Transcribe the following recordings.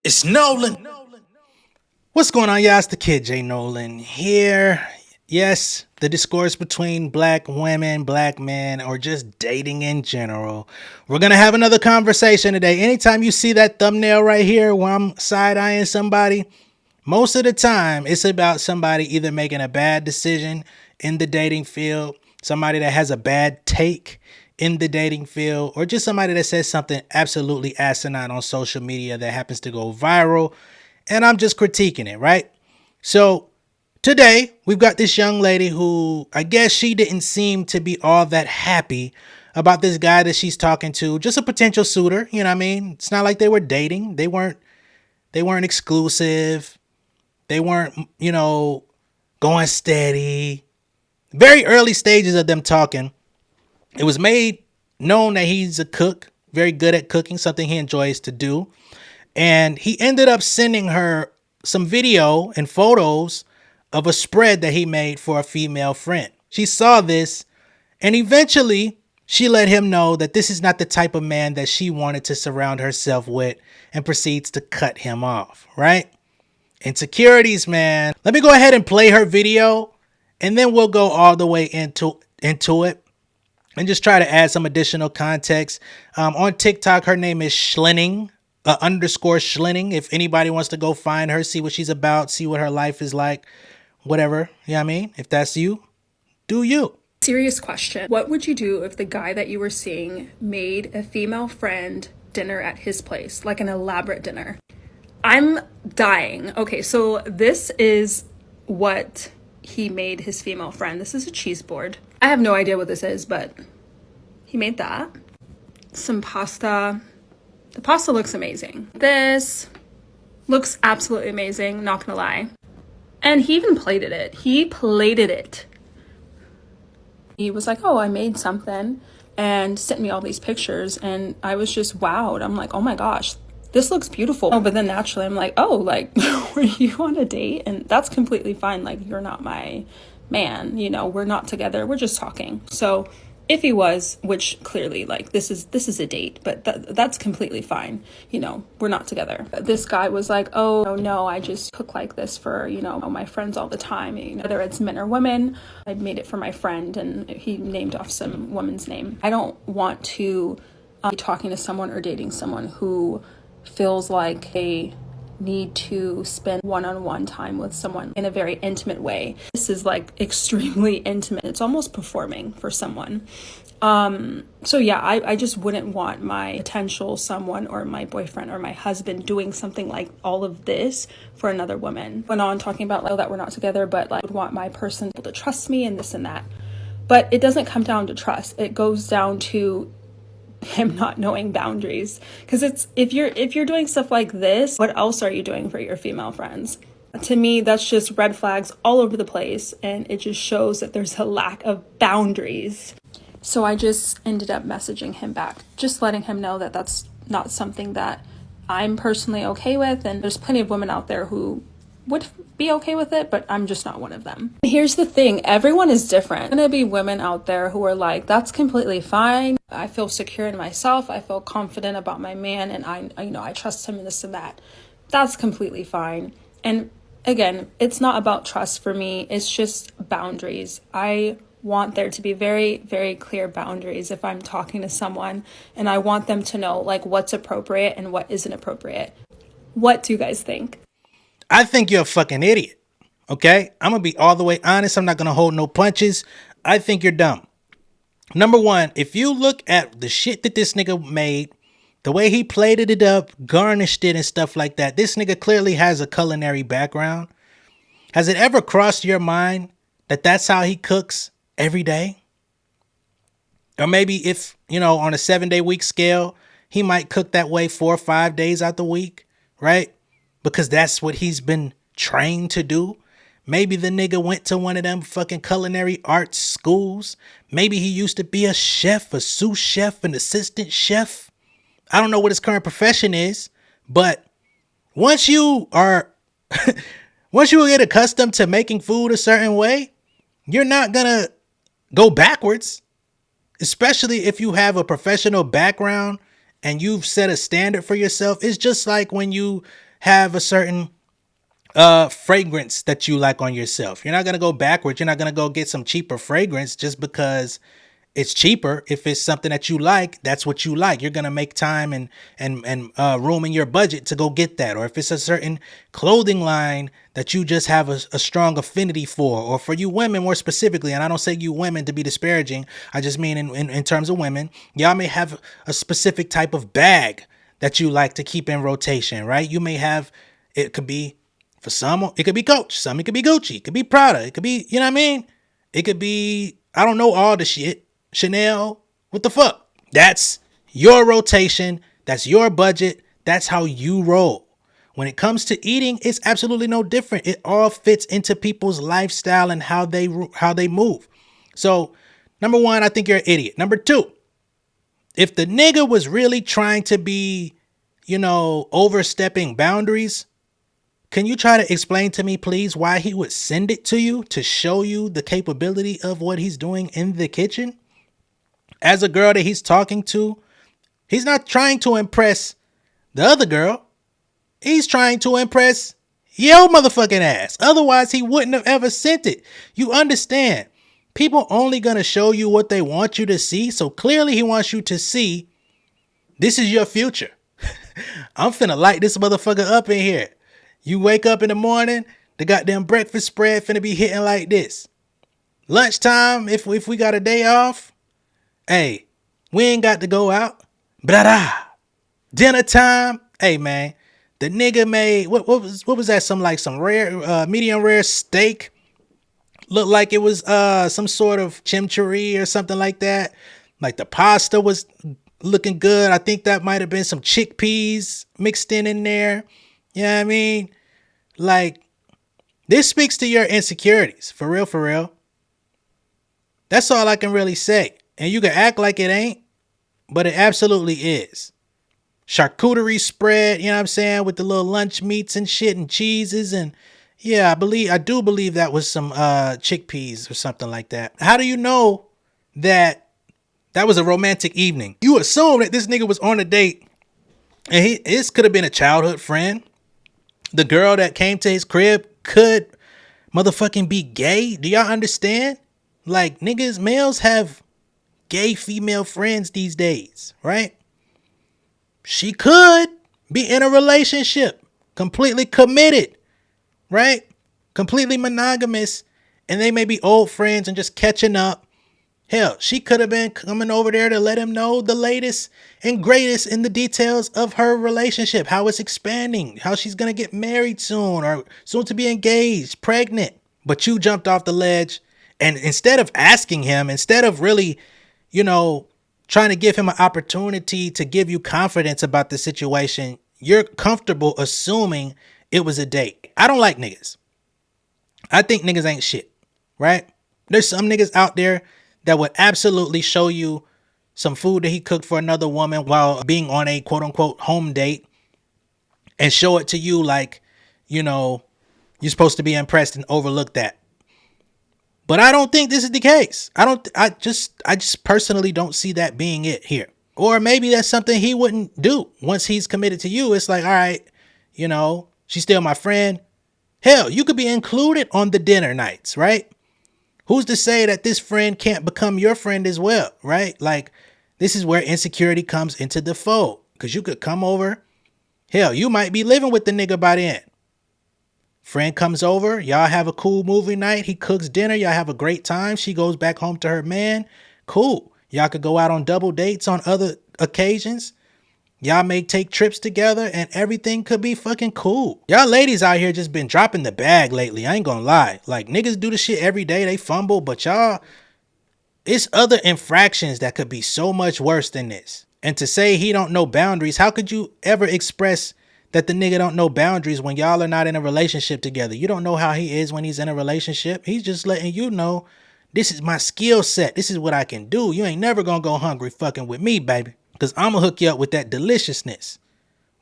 It's Nolan. What's going on, y'all? It's the kid J Nolan here. Yes, the discourse between black women, black men, or just dating in general. We're going to have another conversation today. Anytime you see that thumbnail right here where I'm side-eyeing somebody, most of the time it's about somebody either making a bad decision in the dating field, somebody that has a bad take in the dating field, or just somebody that says something absolutely asinine on social media that happens to go viral, and I'm just critiquing it, right? So today we've got this young lady who I guess she didn't seem to be all that happy about this guy that she's talking to, just a potential suitor, you know what I mean? It's not like they were dating. They weren't exclusive. They weren't, going steady. Very early stages of them talking. It was made known that he's a cook, very good at cooking, something he enjoys to do. And he ended up sending her some video and photos of a spread that he made for a female friend. She saw this, and eventually she let him know that this is not the type of man that she wanted to surround herself with, and proceeds to cut him off, right? Insecurities, man. Let me go ahead and play her video, and then we'll go all the way into it and just try to add some additional context. On TikTok, her name is Schlinning, underscore Schlinning. If anybody wants to go find her, see what she's about, see what her life is like, whatever. You know what I mean? If that's you, do you. Serious question. What would you do if the guy that you were seeing made a female friend dinner at his place, like an elaborate dinner? I'm dying. Okay, so this is what he made his female friend. This is a cheese board. I have no idea what this is, but he made that. Some pasta. The pasta looks amazing. This looks absolutely amazing, not gonna lie. And he even plated it. He plated it. He was like, oh, I made something, and sent me all these pictures, and I was just wowed. I'm like, oh my gosh, this looks beautiful. Oh, but then naturally I'm like, oh, like, were you on a date? And that's completely fine. Like, you're not my man, we're not together, we're just talking. So if he was, which clearly, like, this is a date, but that's completely fine. We're not together. This guy was like, oh no, I just cook like this for, my friends all the time, whether it's men or women. I made it for my friend, and he named off some woman's name. I don't want to be talking to someone or dating someone who feels like they need to spend one-on-one time with someone in a very intimate way. This is like extremely intimate. It's almost performing for someone. So yeah, I just wouldn't want my potential someone or my boyfriend or my husband doing something like all of this for another woman. Went on talking about like, oh, that we're not together, but like, I would want my person to trust me and this and that. But it doesn't come down to trust. It goes down to him not knowing boundaries. Because it's if you're doing stuff like this, what else are you doing for your female friends? To me, that's just red flags all over the place, and it just shows that there's a lack of boundaries. So I just ended up messaging him back, just letting him know that that's not something that I'm personally okay with, and there's plenty of women out there who would be okay with it, but I'm just not one of them. Here's the thing, everyone is different. There's gonna be women out there who are like, that's completely fine. I feel secure in myself. I feel confident about my man, and I trust him in this and that. That's completely fine. And again, it's not about trust for me. It's just boundaries. I want there to be very, very clear boundaries if I'm talking to someone, and I want them to know like what's appropriate and what isn't appropriate. What do you guys think? I think you're a fucking idiot. Okay? I'm going to be all the way honest. I'm not going to hold no punches. I think you're dumb. Number one, if you look at the shit that this nigga made, the way he plated it up, garnished it and stuff like that, this nigga clearly has a culinary background. Has it ever crossed your mind that that's how he cooks every day? Or maybe if, on a 7-day week scale, he might cook that way 4 or 5 days out the week, right? Because that's what he's been trained to do. Maybe the nigga went to one of them fucking culinary arts schools. Maybe he used to be a chef, a sous chef, an assistant chef. I don't know what his current profession is, but once you get accustomed to making food a certain way, you're not gonna go backwards, especially if you have a professional background and you've set a standard for yourself. It's just like when you have a certain fragrance that you like on yourself. You're not going to go backwards. You're not going to go get some cheaper fragrance just because it's cheaper. If it's something that you like, that's what you like. You're going to make time and room in your budget to go get that. Or if it's a certain clothing line that you just have a strong affinity for, or for you women more specifically, and I don't say you women to be disparaging, I just mean in terms of women, y'all may have a specific type of bag that you like to keep in rotation, right? You may have, it could be, for some, it could be Coach. Some, it could be Gucci. It could be Prada. It could be, you know what I mean? It could be, I don't know all the shit. Chanel. What the fuck? That's your rotation. That's your budget. That's how you roll. When it comes to eating, it's absolutely no different. It all fits into people's lifestyle and how they move. So, number one, I think you're an idiot. Number two, if the nigga was really trying to be, overstepping boundaries, can you try to explain to me, please, why he would send it to you to show you the capability of what he's doing in the kitchen? As a girl that he's talking to, he's not trying to impress the other girl. He's trying to impress your motherfucking ass. Otherwise, he wouldn't have ever sent it. You understand? People only gonna show you what they want you to see. So clearly he wants you to see this is your future. I'm finna light this motherfucker up in here. You wake up in the morning, the goddamn breakfast spread finna be hitting like this. Lunchtime, if we got a day off, hey, we ain't got to go out. Blah. Dinner time, hey man, the nigga made what was that? Some rare medium rare steak. Looked like it was some sort of chimichurri or something like that. Like the pasta was looking good. I think that might have been some chickpeas mixed in there. You know what I mean? Like, this speaks to your insecurities. For real, for real. That's all I can really say. And you can act like it ain't, but it absolutely is. Charcuterie spread, you know what I'm saying? With the little lunch meats and shit and cheeses. And yeah, I do believe that was some chickpeas or something like that. How do you know that was a romantic evening? You assume that this nigga was on a date and this could have been a childhood friend. The girl that came to his crib could motherfucking be gay. Do y'all understand? Like, males have gay female friends these days, right? She could be in a relationship, completely committed, right? Completely monogamous, and they may be old friends and just catching up. Hell, she could have been coming over there to let him know the latest and greatest in the details of her relationship, how it's expanding, how she's going to get married soon or soon to be engaged, pregnant. But you jumped off the ledge, and instead of asking him, instead of really, trying to give him an opportunity to give you confidence about the situation, you're comfortable assuming it was a date. I don't like niggas. I think niggas ain't shit, right? There's some niggas out there that would absolutely show you some food that he cooked for another woman while being on a quote unquote home date and show it to you like, you're supposed to be impressed and overlook that. But I don't think this is the case. I just personally don't see that being it here. Or maybe that's something he wouldn't do once he's committed to you. It's like, all right, she's still my friend. Hell, you could be included on the dinner nights, right? Who's to say that this friend can't become your friend as well, right? Like, this is where insecurity comes into the fold. Because you could come over. Hell, you might be living with the nigga by then. Friend comes over. Y'all have a cool movie night. He cooks dinner. Y'all have a great time. She goes back home to her man. Cool. Y'all could go out on double dates on other occasions. Y'all may take trips together and everything could be fucking cool. Y'all ladies out here just been dropping the bag lately. I ain't gonna lie. Like, niggas do the shit every day. They fumble, but y'all, it's other infractions that could be so much worse than this. And to say he don't know boundaries, how could you ever express that the nigga don't know boundaries when y'all are not in a relationship together? You don't know how he is when he's in a relationship. He's just letting you know, this is my skill set. This is what I can do. You ain't never gonna go hungry fucking with me, baby. Because I'm going to hook you up with that deliciousness.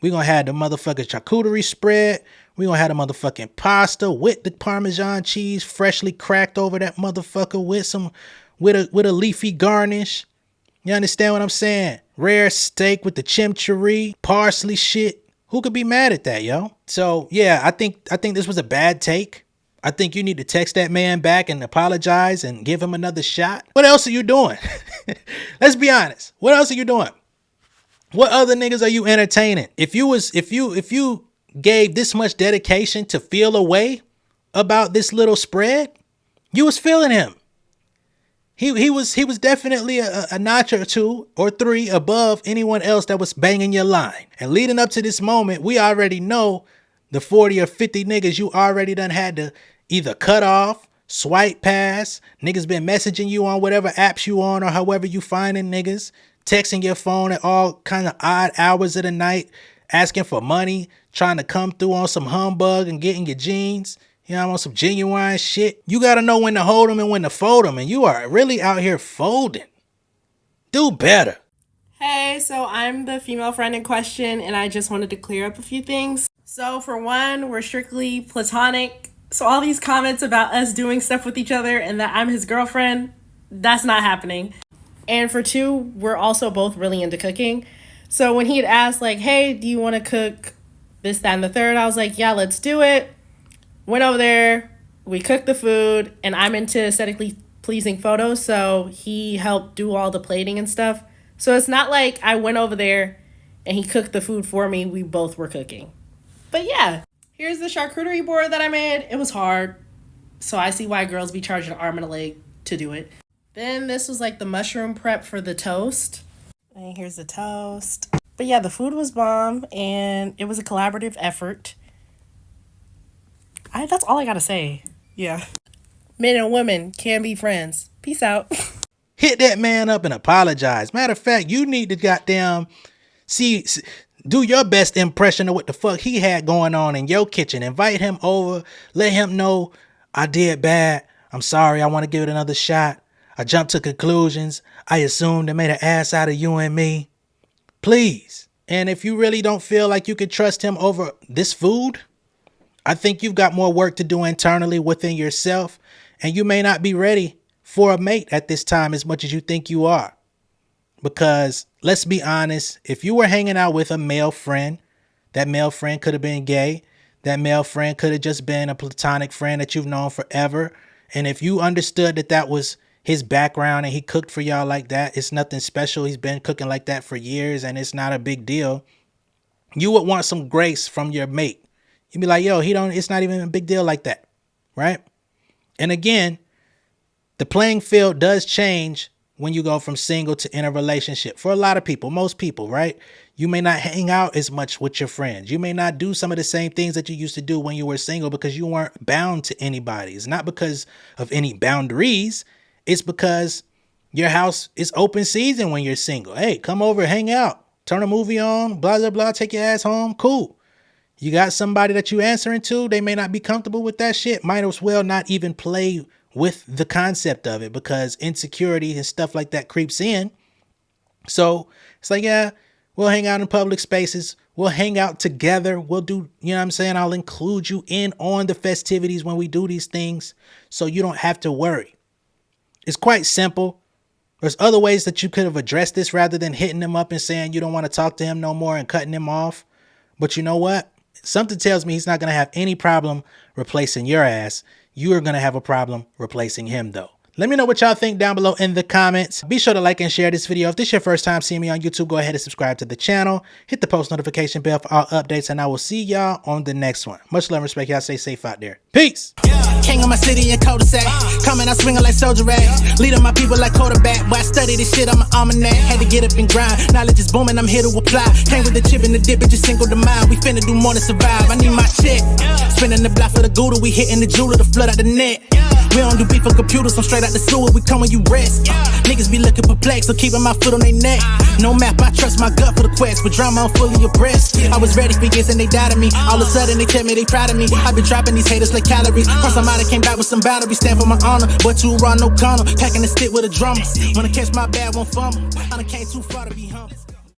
We're going to have the motherfucking charcuterie spread. We're going to have the motherfucking pasta with the Parmesan cheese freshly cracked over that motherfucker with a leafy garnish. You understand what I'm saying? Rare steak with the chimichurri, parsley shit. Who could be mad at that, yo? So yeah, I think this was a bad take. I think you need to text that man back and apologize and give him another shot. What else are you doing? Let's be honest. What else are you doing? What other niggas are you entertaining? If you gave this much dedication to feel a way about this little spread, you was feeling him. He was definitely a notch or two or three above anyone else that was banging your line. And leading up to this moment, we already know the 40 or 50 niggas you already done had to either cut off, swipe past. Niggas been messaging you on whatever apps you on or however you finding niggas. Texting your phone at all kind of odd hours of the night. Asking for money. Trying to come through on some humbug and getting your jeans. You know, on some genuine shit. You got to know when to hold them and when to fold them. And you are really out here folding. Do better. Hey, so I'm the female friend in question, and I just wanted to clear up a few things. So for one, we're strictly platonic. So all these comments about us doing stuff with each other and that I'm his girlfriend, that's not happening. And for two, we're also both really into cooking. So when he had asked, like, hey, do you want to cook this, that, and the third? I was like, yeah, let's do it. Went over there, we cooked the food, and I'm into aesthetically pleasing photos, so he helped do all the plating and stuff. So it's not like I went over there and he cooked the food for me. We both were cooking. But yeah, here's the charcuterie board that I made. It was hard, so I see why girls be charging an arm and a leg to do it. Then this was like the mushroom prep for the toast. And here's the toast. But yeah, the food was bomb, and it was a collaborative effort. That's all I gotta say. Yeah. Men and women can be friends. Peace out. Hit that man up and apologize. Matter of fact, you need to goddamn do your best impression of what the fuck he had going on in your kitchen. Invite him over. Let him know I did bad. I'm sorry. I want to give it another shot. I jumped to conclusions. I assumed they made an ass out of you and me. Please. And if you really don't feel like you could trust him over this food, I think you've got more work to do internally within yourself, and you may not be ready for a mate at this time as much as you think you are. Because let's be honest, if you were hanging out with a male friend, that male friend could have been gay. That male friend could have just been a platonic friend that you've known forever. And if you understood that that was his background and he cooked for y'all like that, it's nothing special. He's been cooking like that for years and it's not a big deal. You would want some grace from your mate. You'd be like, yo, it's not even a big deal like that, right? And again, the playing field does change when you go from single to in a relationship. For a lot of people, most people, right? You may not hang out as much with your friends. You may not do some of the same things that you used to do when you were single because you weren't bound to anybody. It's not because of any boundaries. It's because your house is open season when you're single. Hey, come over, hang out, turn a movie on, blah, blah, blah, take your ass home. Cool. You got somebody that you answering to. They may not be comfortable with that shit. Might as well not even play with the concept of it because insecurity and stuff like that creeps in. So it's like, yeah, we'll hang out in public spaces. We'll hang out together. We'll do, you know what I'm saying? I'll include you in on the festivities when we do these things so you don't have to worry. It's quite simple. There's other ways that you could have addressed this rather than hitting him up and saying you don't want to talk to him no more and cutting him off. But you know what? Something tells me he's not going to have any problem replacing your ass. You are going to have a problem replacing him, though. Let me know what y'all think down below in the comments. Be sure to like and share this video. If this is your first time seeing me on YouTube, go ahead and subscribe to the channel. Hit the post notification bell for all updates, and I will see y'all on the next one. Much love and respect. Y'all stay safe out there. Peace. King of my city and cul-de-sac. Coming out swinging like soldier rag. Leading my people like quarterback. But I study this shit, I'm an almanac. Had to get up and grind. Knowledge is booming, I'm here to apply. Came with the chip and the dip, it just single the mind. We finna do more than survive. I need my check. Spinning the block for the Gouda. We hitting the jeweler to flood out the net. We don't do beef for computers, I'm straight out the sewer. We come when you rest. Niggas be looking perplexed, so keeping my foot on their neck. No map, I trust my gut for the quest. With drama, I'm fully abreast. I was ready for years and they doubted me. All of a sudden they tell me they proud of me. I been dropping these haters like calories. Cross them out, I came back with some boundaries. Stand for my honor, but too raw, no corner. Packing the stick with a drummer. When I catch my bad, won't fumble. I done came too far to be humble.